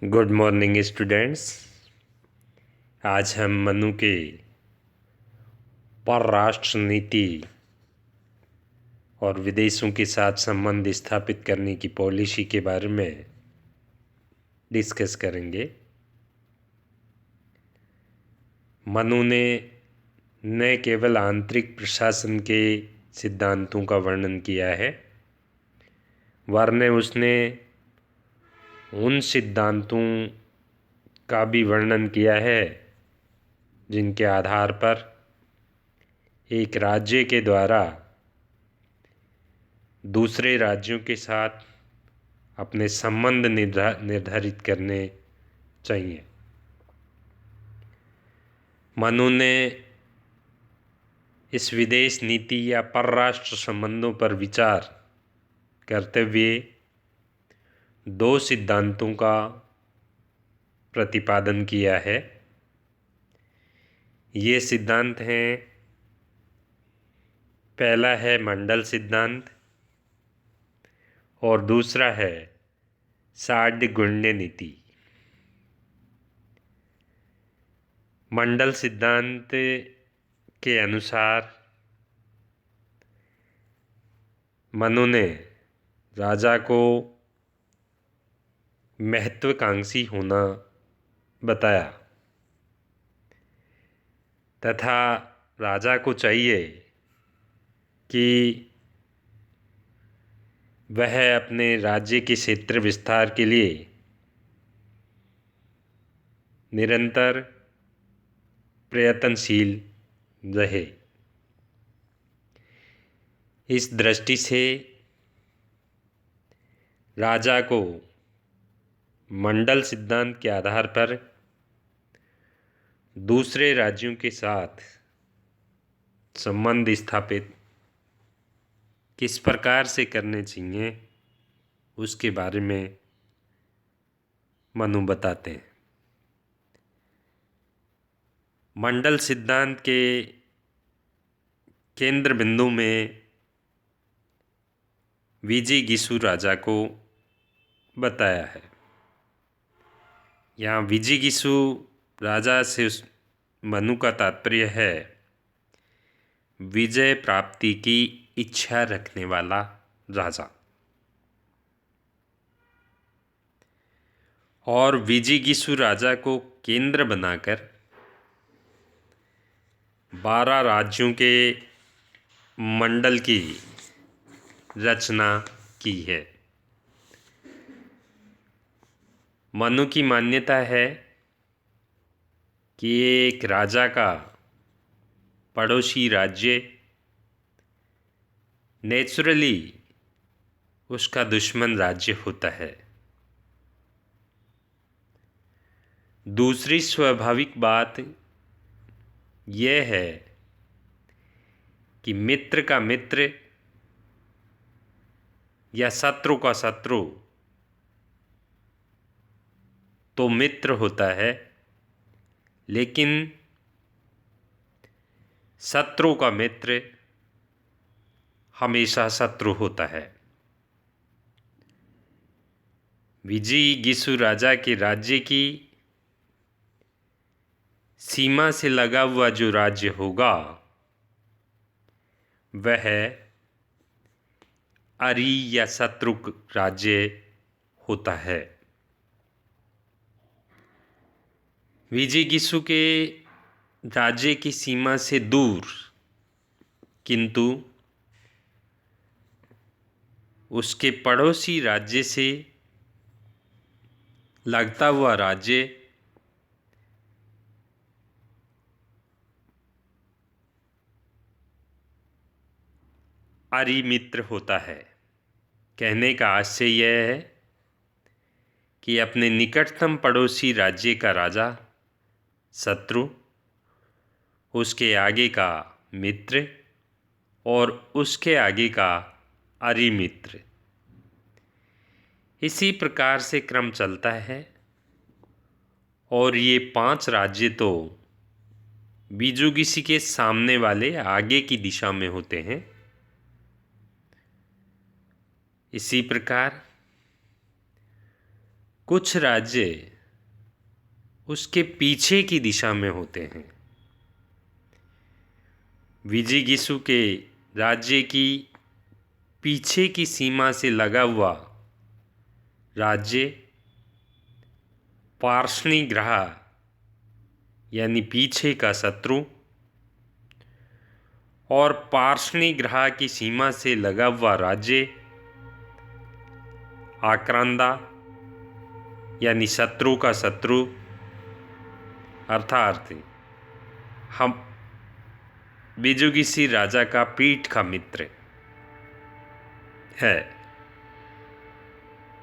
Good morning students. आज हम मनु के परराष्ट्र नीति और विदेशों के साथ संबंध स्थापित करने की पॉलिसी के बारे में डिस्कस करेंगे। मनु ने न केवल आंतरिक प्रशासन के सिद्धांतों का वर्णन किया है, वरन उसने उन सिद्धांतों का भी वर्णन किया है जिनके आधार पर एक राज्य के द्वारा दूसरे राज्यों के साथ अपने संबंध निर्धारित करने चाहिए। मनु ने इस विदेश नीति या परराष्ट्र संबंधों पर विचार करते हुए दो सिद्धांतों का प्रतिपादन किया है। ये सिद्धांत हैं, पहला है मंडल सिद्धांत और दूसरा है साड्यगुण्य नीति। मंडल सिद्धांत के अनुसार मनु ने राजा को महत्वाकांक्षी होना बताया तथा राजा को चाहिए कि वह अपने राज्य के क्षेत्र विस्तार के लिए निरंतर प्रयत्नशील रहे। इस दृष्टि से राजा को मंडल सिद्धांत के आधार पर दूसरे राज्यों के साथ संबंध स्थापित किस प्रकार से करने चाहिए उसके बारे में मनु बताते हैं। मंडल सिद्धांत के केंद्र बिंदु में विजिगीषु राजा को बताया है। यहाँ विजिगीषु राजा से उस मनु का तात्पर्य है विजय प्राप्ति की इच्छा रखने वाला राजा। और विजिगीषु राजा को केंद्र बनाकर 12 राज्यों के मंडल की रचना की है। मनु की मान्यता है कि एक राजा का पड़ोसी राज्य नेचुरली उसका दुश्मन राज्य होता है। दूसरी स्वाभाविक बात यह है कि मित्र का मित्र या शत्रु का शत्रु तो मित्र होता है, लेकिन शत्रु का मित्र हमेशा शत्रु होता है। विजिगीषु राजा के राज्य की सीमा से लगा हुआ जो राज्य होगा वह अरि या शत्रु राज्य होता है। विजिगीषु के राज्य की सीमा से दूर किंतु उसके पड़ोसी राज्य से लगता हुआ राज्य अरिमित्र होता है। कहने का आशय यह है कि अपने निकटतम पड़ोसी राज्य का राजा शत्रु, उसके आगे का मित्र और उसके आगे का अरिमित्र, इसी प्रकार से क्रम चलता है। और ये 5 राज्य तो विजिगीषु के सामने वाले आगे की दिशा में होते हैं। इसी प्रकार कुछ राज्य उसके पीछे की दिशा में होते हैं। विजिगीषु के राज्य की पीछे की सीमा से लगा हुआ राज्य पार्ष्णिग्रह यानी पीछे का शत्रु, और पार्ष्णिग्रह की सीमा से लगा हुआ राज्य आक्रांदा यानी शत्रु का शत्रु, अर्थात हम विजिगीषु राजा का पीठ का मित्र है।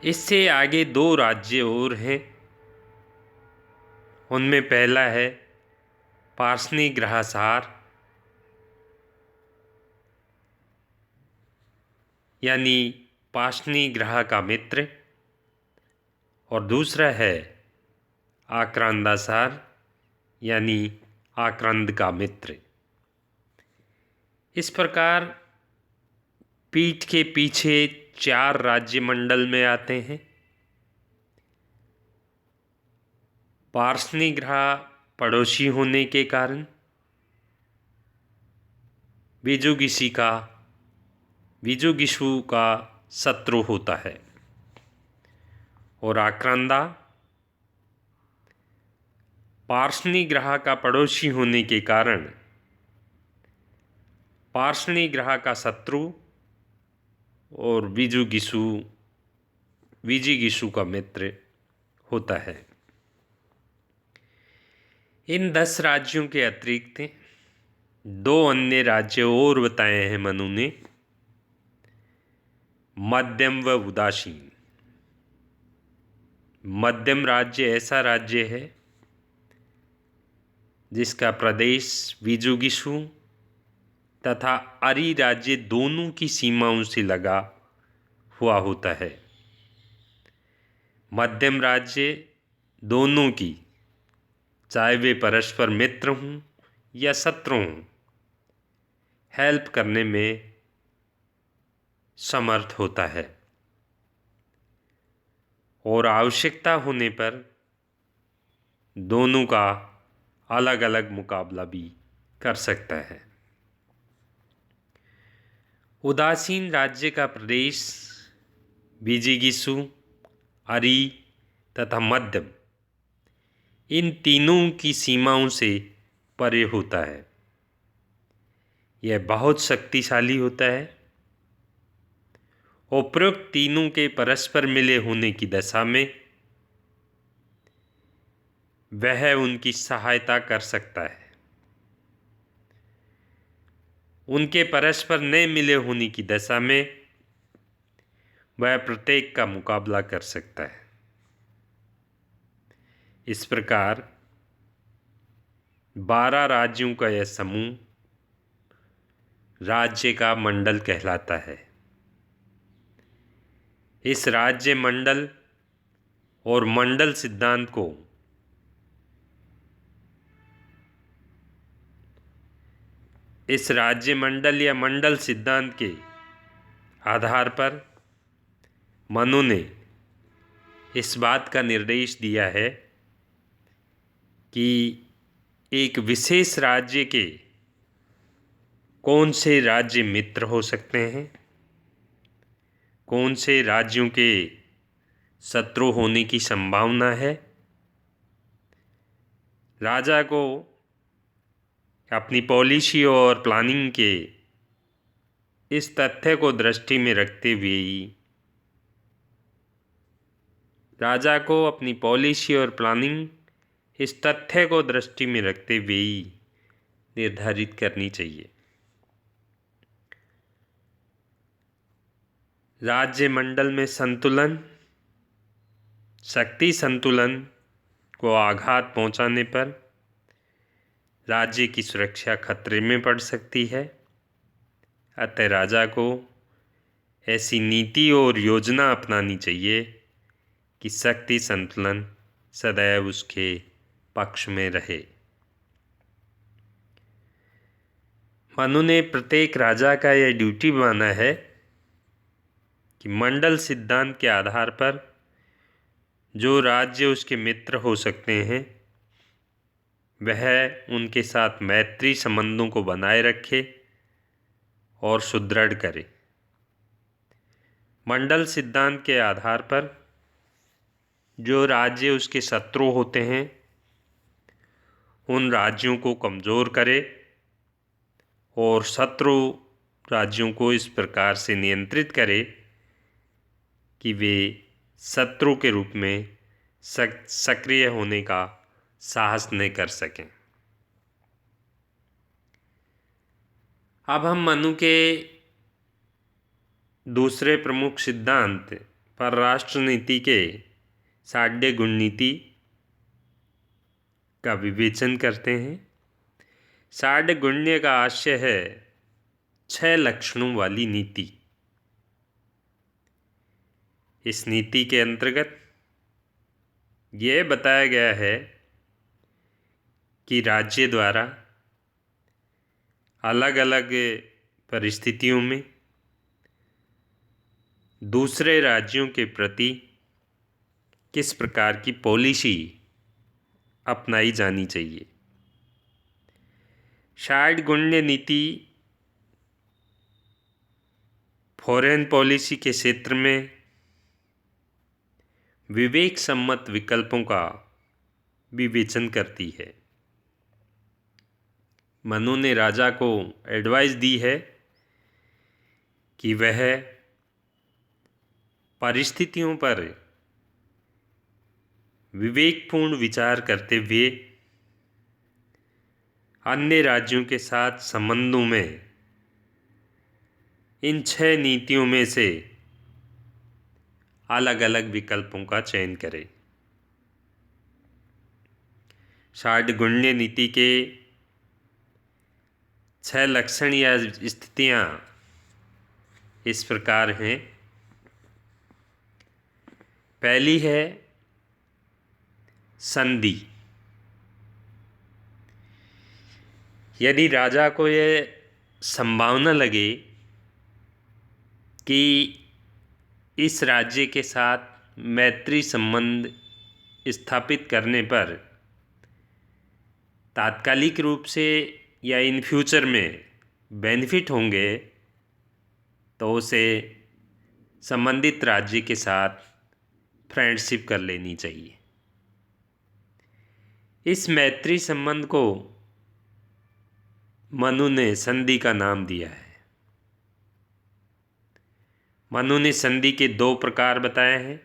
इससे आगे दो राज्य और हैं। उनमें पहला है पार्ष्णिग्रह सार यानी पार्ष्णिग्रह का मित्र, और दूसरा है आक्रांदासार यानी आक्रांद का मित्र। इस प्रकार पीठ के पीछे 4 राज्य मंडल में आते हैं। पार्ष्णिग्रह पड़ोसी होने के कारण विजिगीषु का शत्रु होता है, और आक्रांदा पार्ष्णिग्रह का पड़ोसी होने के कारण पार्ष्णिग्रह का शत्रु और विजिगीषु का मित्र होता है। इन 10 राज्यों के अतिरिक्त 2 अन्य राज्य और बताए हैं मनु ने, मध्यम व उदासीन। मध्यम राज्य ऐसा राज्य है जिसका प्रदेश विजिगीषु तथा अरि राज्य दोनों की सीमाओं से लगा हुआ होता है। मध्यम राज्य दोनों की, चाहे वे परस्पर मित्र हों या शत्रु हों, हेल्प करने में समर्थ होता है और आवश्यकता होने पर दोनों का अलग अलग मुकाबला भी कर सकता है। उदासीन राज्य का प्रदेश विजिगीषु, अरि तथा मध्यम इन तीनों की सीमाओं से परे होता है। यह बहुत शक्तिशाली होता है। उपरोक्त तीनों के परस्पर मिले होने की दशा में वह उनकी सहायता कर सकता है। उनके परस्पर न मिले होने की दशा में वह प्रत्येक का मुकाबला कर सकता है। इस प्रकार 12 राज्यों का यह समूह राज्य का मंडल कहलाता है। इस राज्य मंडल और मंडल सिद्धांत को इस राज्य मंडल या मंडल सिद्धांत के आधार पर मनु ने इस बात का निर्देश दिया है कि एक विशेष राज्य के कौन से राज्य मित्र हो सकते हैं, कौन से राज्यों के शत्रु होने की संभावना है। राजा को अपनी पॉलिसी और प्लानिंग के इस तथ्य को दृष्टि में रखते हुए ही इस तथ्य को दृष्टि में रखते हुए ही निर्धारित करनी चाहिए। राज्य मंडल में संतुलन, शक्ति संतुलन को आघात पहुंचाने पर राज्य की सुरक्षा खतरे में पड़ सकती है। अतः राजा को ऐसी नीति और योजना अपनानी चाहिए कि शक्ति संतुलन सदैव उसके पक्ष में रहे। मनु ने प्रत्येक राजा का यह ड्यूटी माना है कि मंडल सिद्धांत के आधार पर जो राज्य उसके मित्र हो सकते हैं वह उनके साथ मैत्री संबंधों को बनाए रखे और सुदृढ़ करे। मंडल सिद्धांत के आधार पर जो राज्य उसके शत्रु होते हैं उन राज्यों को कमज़ोर करे और शत्रु राज्यों को इस प्रकार से नियंत्रित करे कि वे शत्रु के रूप में सक्रिय होने का साहस नहीं कर सकें। अब हम मनु के दूसरे प्रमुख सिद्धांत परराष्ट्र नीति के साढ़े गुण नीति का विवेचन करते हैं। साढ़े गुण्य का आशय है 6 लक्षणों वाली नीति। इस नीति के अंतर्गत यह बताया गया है कि राज्य द्वारा अलग अलग परिस्थितियों में दूसरे राज्यों के प्रति किस प्रकार की पॉलिसी अपनाई जानी चाहिए। षाडगुण्य नीति फॉरेन पॉलिसी के क्षेत्र में विवेक सम्मत विकल्पों का विवेचन करती है। मनु ने राजा को एडवाइस दी है कि वह परिस्थितियों पर विवेकपूर्ण विचार करते हुए अन्य राज्यों के साथ संबंधों में इन 6 नीतियों में से अलग अलग विकल्पों का चयन करें। षाडगुण्य नीति के 6 लक्षण या स्थितियां इस प्रकार हैं। पहली है संधि। यदि राजा को यह संभावना लगे कि इस राज्य के साथ मैत्री संबंध स्थापित करने पर तात्कालिक रूप से या इन फ्यूचर में बेनिफिट होंगे, तो उसे संबंधित राज्य के साथ फ्रेंडशिप कर लेनी चाहिए। इस मैत्री संबंध को मनु ने संधि का नाम दिया है। मनु ने संधि के 2 प्रकार बताए हैं।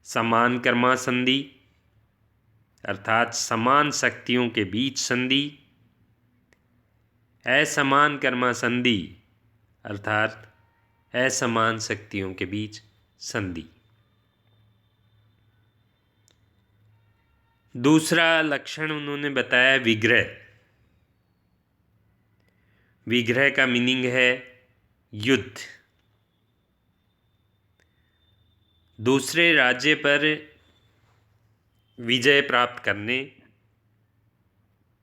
समान कर्मा संधि अर्थात समान शक्तियों के बीच संधि, असमान कर्मा संधि अर्थात असमान शक्तियों के बीच संधि। दूसरा लक्षण उन्होंने बताया विग्रह। विग्रह का मीनिंग है युद्ध। दूसरे राज्य पर विजय प्राप्त करने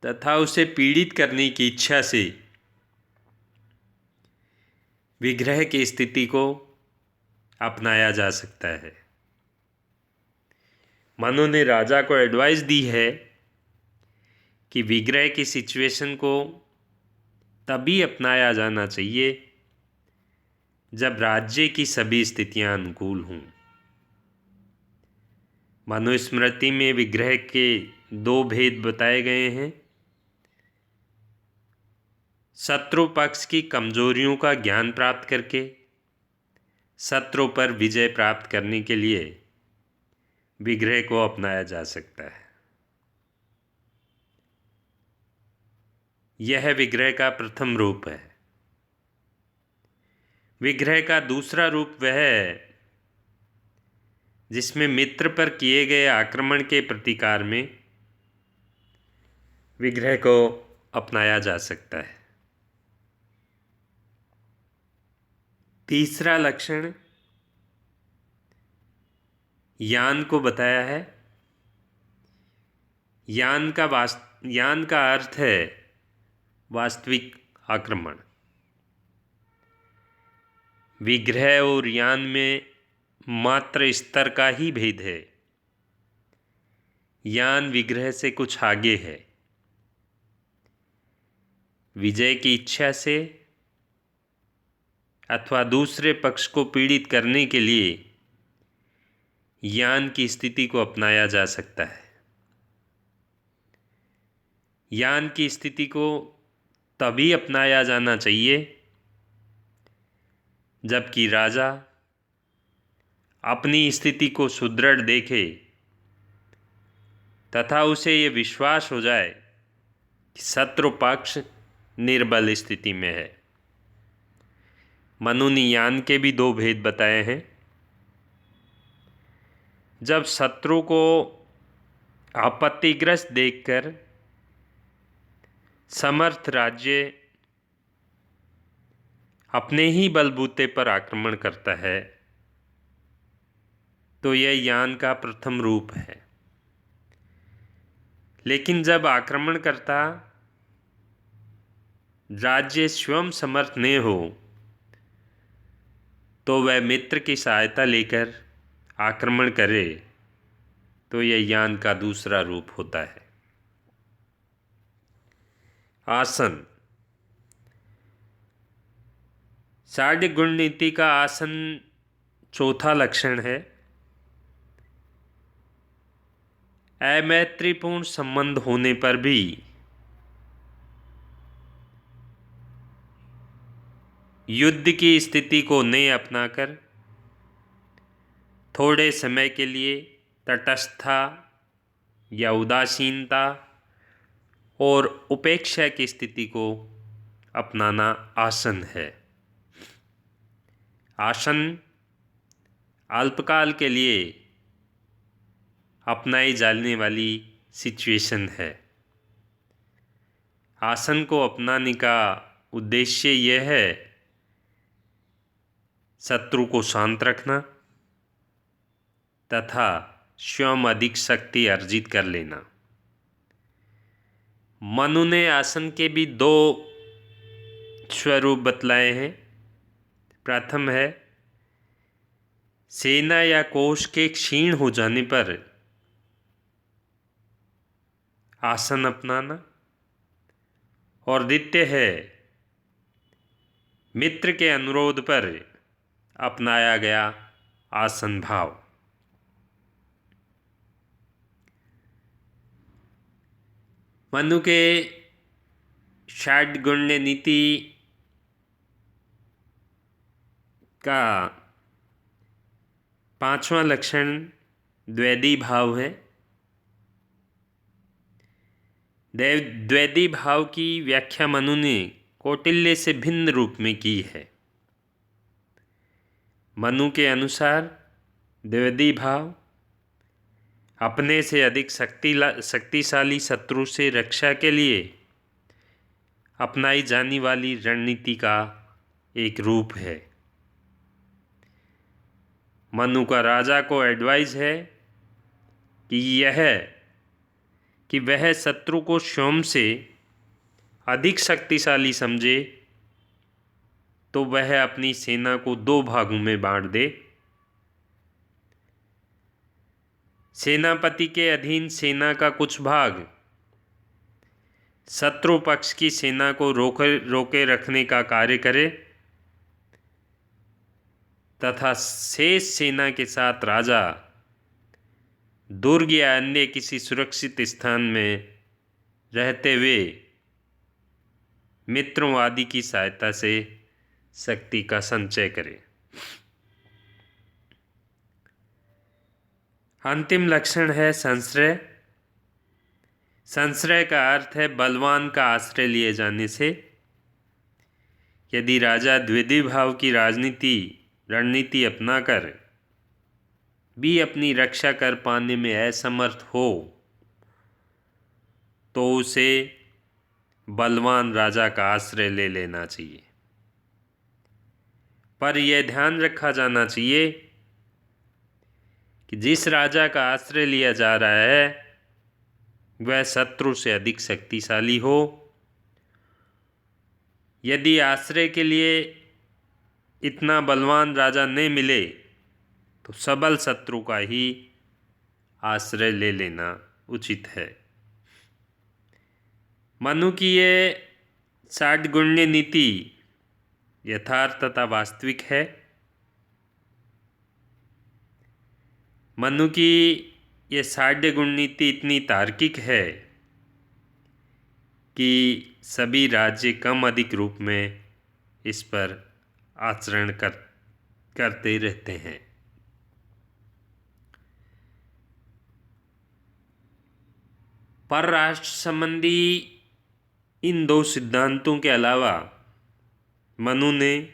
तथा उसे पीड़ित करने की इच्छा से विग्रह की स्थिति को अपनाया जा सकता है। मनु ने राजा को एडवाइस दी है कि विग्रह की सिचुएशन को तभी अपनाया जाना चाहिए जब राज्य की सभी स्थितियां अनुकूल हों। मनुस्मृति में विग्रह के 2 भेद बताए गए हैं। शत्रु पक्ष की कमजोरियों का ज्ञान प्राप्त करके शत्रु पर विजय प्राप्त करने के लिए विग्रह को अपनाया जा सकता है। यह विग्रह का प्रथम रूप है। विग्रह का दूसरा रूप वह है जिसमें मित्र पर किए गए आक्रमण के प्रतिकार में विग्रह को अपनाया जा सकता है। तीसरा लक्षण यान को बताया है। यान का अर्थ है वास्तविक आक्रमण। विग्रह और यान में मात्र स्तर का ही भेद है। यान विग्रह से कुछ आगे है। विजय की इच्छा से अथवा दूसरे पक्ष को पीड़ित करने के लिए यान की स्थिति को अपनाया जा सकता है। यान की स्थिति को तभी अपनाया जाना चाहिए जबकि राजा अपनी स्थिति को सुदृढ़ देखे तथा उसे ये विश्वास हो जाए कि शत्रु पक्ष निर्बल स्थिति में है। मनु ने यान के भी दो भेद बताए हैं। जब शत्रु को आपत्तिग्रस्त देखकर समर्थ राज्य अपने ही बलबूते पर आक्रमण करता है तो यह यान का प्रथम रूप है। लेकिन जब आक्रमणकर्ता राज्य स्वयं समर्थ न हो तो वह मित्र की सहायता लेकर आक्रमण करे तो यह यान का दूसरा रूप होता है। आसन। शार्दूल गुण नीति का आसन चौथा लक्षण है। अमैत्रीपूर्ण संबंध होने पर भी युद्ध की स्थिति को न अपनाकर थोड़े समय के लिए तटस्थता या उदासीनता और उपेक्षा की स्थिति को अपनाना आसन है। आसन अल्पकाल के लिए अपनाई जाने वाली सिचुएशन है। आसन को अपनाने का उद्देश्य यह है शत्रु को शांत रखना तथा स्वयं अधिक शक्ति अर्जित कर लेना। मनु ने आसन के भी दो स्वरूप बतलाए हैं। प्रथम है सेना या कोष के क्षीण हो जाने पर आसन अपनाना और द्वितीय है मित्र के अनुरोध पर अपनाया गया आसन भाव। मनु के षड्गुण्य नीति का पांचवा लक्षण द्वैधी भाव है। द्वैधी भाव की व्याख्या मनु ने कौटिल्य से भिन्न रूप में की है। मनु के अनुसार द्वैधी भाव अपने से अधिक शक्तिशाली शत्रु से रक्षा के लिए अपनाई जाने वाली रणनीति का एक रूप है। मनु का राजा को एडवाइस है कि वह शत्रु को स्वयं से अधिक शक्तिशाली समझे तो वह अपनी सेना को दो भागों में बांट दे। सेनापति के अधीन सेना का कुछ भाग शत्रु पक्ष की सेना को रोके रखने का कार्य करे तथा शेष सेना के साथ राजा दुर्ग या अन्य किसी सुरक्षित स्थान में रहते हुए मित्रों आदि की सहायता से शक्ति का संचय करे। अंतिम लक्षण है संश्रय। संश्रय का अर्थ है बलवान का आश्रय लिए जाने से। यदि राजा द्विधा भाव की रणनीति अपनाकर भी अपनी रक्षा कर पाने में असमर्थ हो तो उसे बलवान राजा का आश्रय ले लेना चाहिए। पर यह ध्यान रखा जाना चाहिए कि जिस राजा का आश्रय लिया जा रहा है वह शत्रु से अधिक शक्तिशाली हो। यदि आश्रय के लिए इतना बलवान राजा नहीं मिले तो सबल शत्रु का ही आश्रय ले लेना उचित है। मनु की ये षाड्गुण्य नीति यथार्थ तथा वास्तविक है। मनु की ये षाड्गुण्य नीति इतनी तार्किक है कि सभी राज्य कम अधिक रूप में इस पर आचरण करते रहते हैं। परराष्ट्र संबंधी इन दो सिद्धांतों के अलावा मनु ने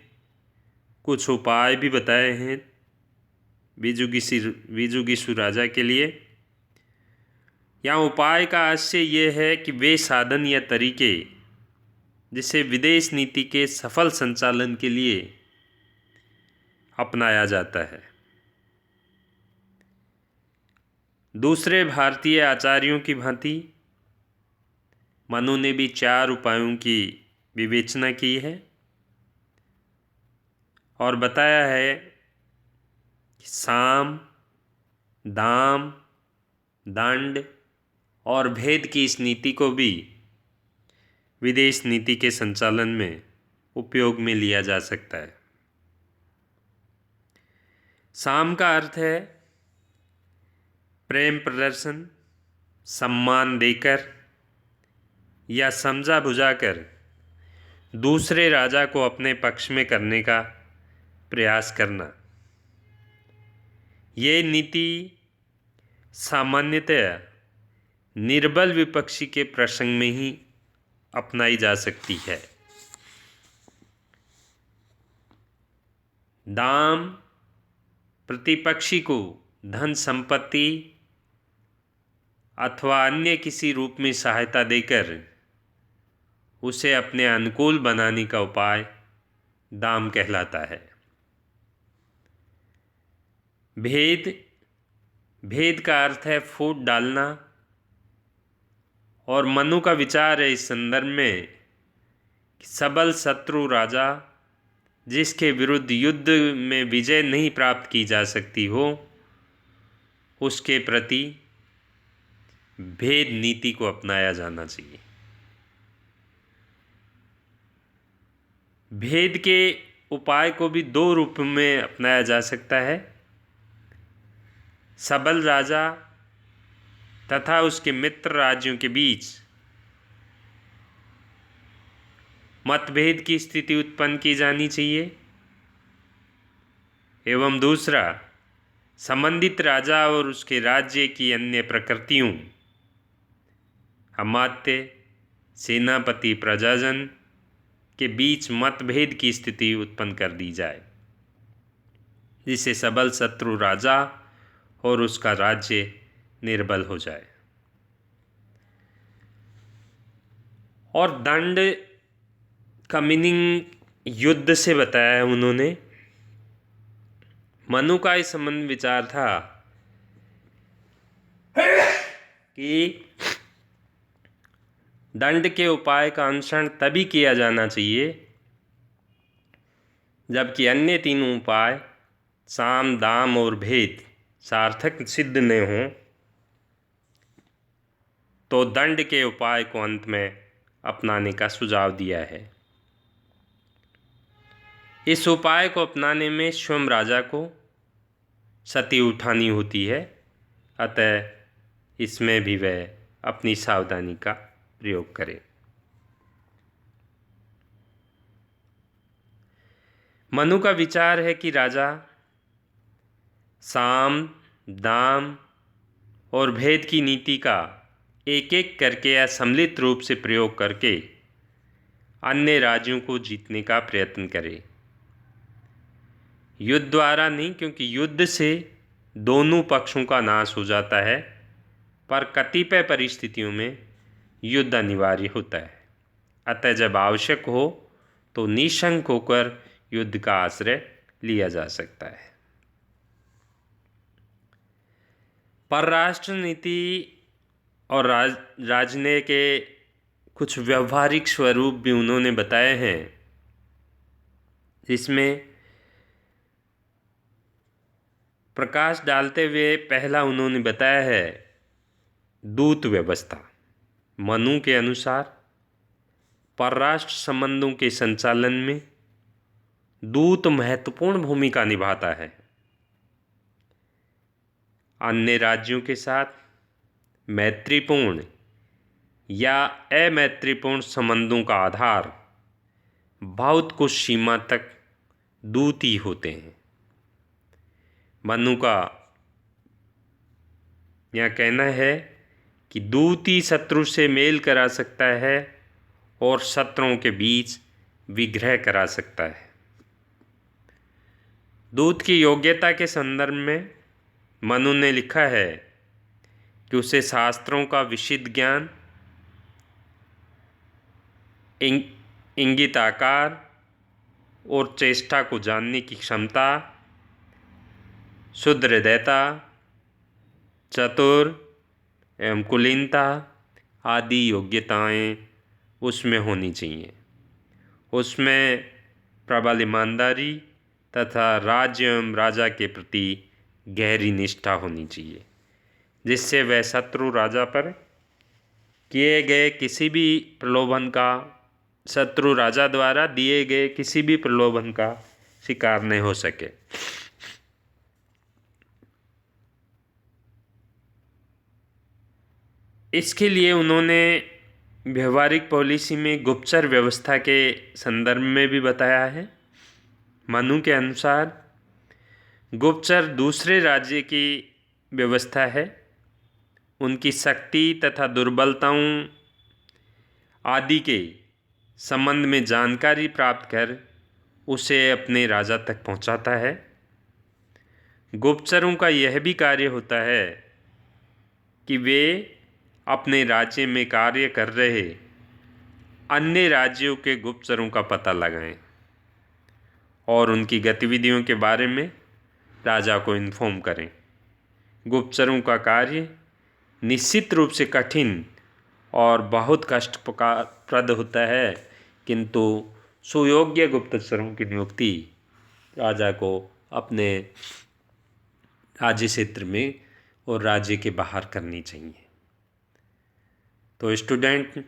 कुछ उपाय भी बताए हैं विजुगीषु राजा के लिए। यहाँ उपाय का आशय ये है कि वे साधन या तरीके जिसे विदेश नीति के सफल संचालन के लिए अपनाया जाता है। दूसरे भारतीय आचार्यों की भांति मनु ने भी 4 उपायों की विवेचना की है और बताया है कि साम, दाम, दंड और भेद की इस नीति को भी विदेश नीति के संचालन में उपयोग में लिया जा सकता है। साम का अर्थ है प्रेम प्रदर्शन, सम्मान देकर या समझा बुझाकर दूसरे राजा को अपने पक्ष में करने का प्रयास करना। ये नीति सामान्यतया निर्बल विपक्षी के प्रसंग में ही अपनाई जा सकती है। दाम प्रतिपक्षी को धन संपत्ति अथवा अन्य किसी रूप में सहायता देकर उसे अपने अनुकूल बनाने का उपाय दाम कहलाता है। भेद का अर्थ है फूट डालना और मनु का विचार है इस संदर्भ में कि सबल शत्रु राजा जिसके विरुद्ध युद्ध में विजय नहीं प्राप्त की जा सकती हो उसके प्रति भेद नीति को अपनाया जाना चाहिए। भेद के उपाय को भी 2 रूप में अपनाया जा सकता है। सबल राजा तथा उसके मित्र राज्यों के बीच मतभेद की स्थिति उत्पन्न की जानी चाहिए एवं दूसरा संबंधित राजा और उसके राज्य की अन्य प्रकृतियों अमात्य, सेनापति, प्रजाजन के बीच मतभेद की स्थिति उत्पन्न कर दी जाए जिससे सबल शत्रु राजा और उसका राज्य निर्बल हो जाए। और दंड का मीनिंग युद्ध से बताया है उन्होंने। मनु का इस संबंध विचार था कि दंड के उपाय का अनुसरण तभी किया जाना चाहिए जबकि अन्य 3 उपाय साम, दाम और भेद सार्थक सिद्ध न हों तो दंड के उपाय को अंत में अपनाने का सुझाव दिया है। इस उपाय को अपनाने में स्वयं राजा को सती उठानी होती है, अतः इसमें भी वह अपनी सावधानी का प्रयोग करें। मनु का विचार है कि राजा साम, दाम और भेद की नीति का एक एक करके या सम्मिलित रूप से प्रयोग करके अन्य राज्यों को जीतने का प्रयत्न करे। युद्ध द्वारा नहीं, क्योंकि युद्ध से दोनों पक्षों का नाश हो जाता है, पर कतिपय परिस्थितियों में युद्ध अनिवार्य होता है। अतः जब आवश्यक हो तो निशंक होकर युद्ध का आश्रय लिया जा सकता है। परराष्ट्र नीति और राजनय के कुछ व्यवहारिक स्वरूप भी उन्होंने बताए हैं, जिसमें प्रकाश डालते हुए पहला उन्होंने बताया है दूत व्यवस्था। मनु के अनुसार परराष्ट्र संबंधों के संचालन में दूत महत्वपूर्ण भूमिका निभाता है। अन्य राज्यों के साथ मैत्रीपूर्ण या अमैत्रीपूर्ण संबंधों का आधार बहुत कुछ सीमा तक दूत ही होते हैं। मनु का यह कहना है कि दूत ही शत्रु से मेल करा सकता है और शत्रुओं के बीच विग्रह करा सकता है। दूत की योग्यता के संदर्भ में मनु ने लिखा है कि उसे शास्त्रों का विशद ज्ञान, इंगित आकार और चेष्टा को जानने की क्षमता, शुद्ध हृदयता, चतुर एवं कुलीनता आदि योग्यताएं उसमें होनी चाहिए। उसमें प्रबल ईमानदारी तथा राज्य एवं राजा के प्रति गहरी निष्ठा होनी चाहिए, जिससे वह शत्रु राजा पर किए गए किसी भी प्रलोभन का, शत्रु राजा द्वारा दिए गए किसी भी प्रलोभन का शिकार नहीं हो सके। इसके लिए उन्होंने व्यवहारिक पॉलिसी में गुप्तचर व्यवस्था के संदर्भ में भी बताया है। मनु के अनुसार गुप्तचर दूसरे राज्य की व्यवस्था है, उनकी शक्ति तथा दुर्बलताओं आदि के संबंध में जानकारी प्राप्त कर उसे अपने राजा तक पहुंचाता है। गुप्तचरों का यह भी कार्य होता है कि वे अपने राज्य में कार्य कर रहे अन्य राज्यों के गुप्तचरों का पता लगाएं और उनकी गतिविधियों के बारे में राजा को इन्फॉर्म करें। गुप्तचरों का कार्य निश्चित रूप से कठिन और बहुत कष्टप्रद होता है, किंतु सुयोग्य गुप्तचरों की नियुक्ति राजा को अपने राज्य क्षेत्र में और राज्य के बाहर करनी चाहिए। तो स्टूडेंट,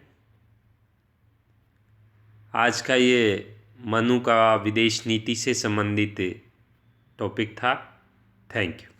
आज का ये मनु का विदेश नीति से संबंधित टॉपिक था। Thank you.